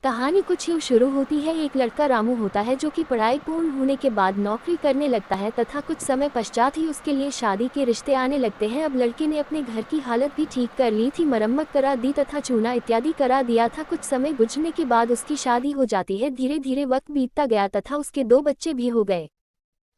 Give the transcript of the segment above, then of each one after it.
कहानी कुछ यूँ शुरू होती है। एक लड़का रामू होता है जो कि पढ़ाई पूर्ण होने के बाद नौकरी करने लगता है तथा कुछ समय पश्चात ही उसके लिए शादी के रिश्ते आने लगते हैं। अब लड़के ने अपने घर की हालत भी ठीक कर ली थी, मरम्मत करा दी तथा चूना इत्यादि करा दिया था। कुछ समय गुजरने के बाद उसकी शादी हो जाती है। धीरे धीरे वक्त बीतता गया तथा उसके 2 बच्चे भी हो गए।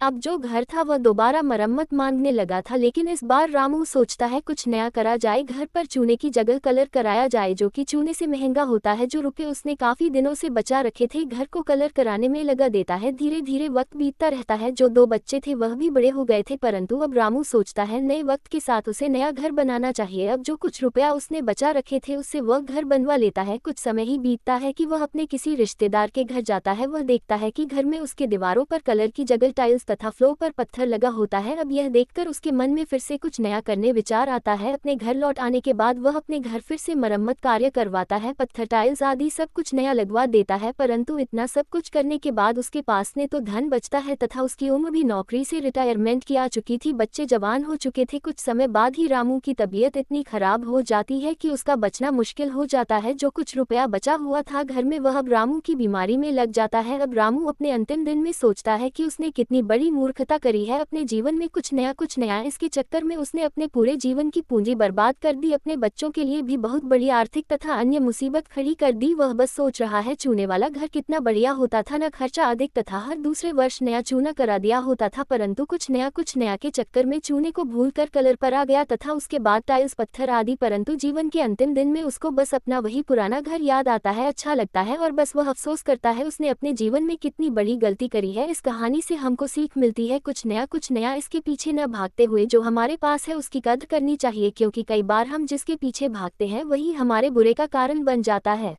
अब जो घर था वह दोबारा मरम्मत मांगने लगा था, लेकिन इस बार रामू सोचता है कुछ नया करा जाए। घर पर चूने की जगह कलर कराया जाए, जो कि चूने से महंगा होता है। जो रुपए उसने काफी दिनों से बचा रखे थे घर को कलर कराने में लगा देता है। धीरे धीरे वक्त बीतता रहता है। जो 2 बच्चे थे वह भी बड़े हो गए थे, परंतु अब रामू सोचता है नए वक्त के साथ उसे नया घर बनाना चाहिए। अब जो कुछ रुपया उसने बचा रखे थे उससे वह घर बनवा लेता है। कुछ समय ही बीतता है कि वह अपने किसी रिश्तेदार के घर जाता है। वह देखता है कि घर में उसके दीवारों पर कलर की जगह टाइल्स तथा फ्लोर पर पत्थर लगा होता है। अब यह देखकर उसके मन में फिर से कुछ नया करने विचार आता है। अपने घर लौट आने के बाद वह अपने घर फिर से मरम्मत कार्य करवाता है, पत्थर टाइल्स आदि सब कुछ नया लगवा देता है। परंतु इतना सब कुछ करने के बाद उसके पास ने तो धन बचता है तथा उसकी उम्र भी नौकरी से रिटायरमेंट की आ चुकी थी। बच्चे जवान हो चुके थे। कुछ समय बाद ही रामू की तबीयत इतनी खराब हो जाती है कि उसका बचना मुश्किल हो जाता है। जो कुछ रुपया बचा हुआ था घर में वह अब रामू की बीमारी में लग जाता है। अब रामू अपने अंतिम दिन में सोचता है कि उसने कितनी बड़ी मूर्खता करी है अपने जीवन में। कुछ नया इसके चक्कर में उसने अपने पूरे जीवन की पूंजी बर्बाद कर दी। अपने बच्चों के लिए भी बहुत बड़ी आर्थिक तथा अन्य मुसीबत खड़ी कर दी। वह बस सोच रहा है चूने वाला घर कितना बढ़िया होता था, न खर्चा अधिक तथा हर दूसरे वर्ष नया चूना करा दिया होता था। परंतु कुछ नया के चक्कर में चूने को भूलकर कलर पर आ गया तथा उसके बाद टाइल्स पत्थर आदि। परंतु जीवन के अंतिम दिन में उसको बस अपना वही पुराना घर याद आता है, अच्छा लगता है और बस वह अफसोस करता है उसने अपने जीवन में कितनी बड़ी गलती करी है। इस कहानी से हमको सीख मिलती है कुछ नया इसके पीछे न भागते हुए जो हमारे पास है उसकी कद्र करनी चाहिए, क्योंकि कई बार हम जिसके पीछे भागते हैं वही हमारे बुरे का कारण बन जाता है।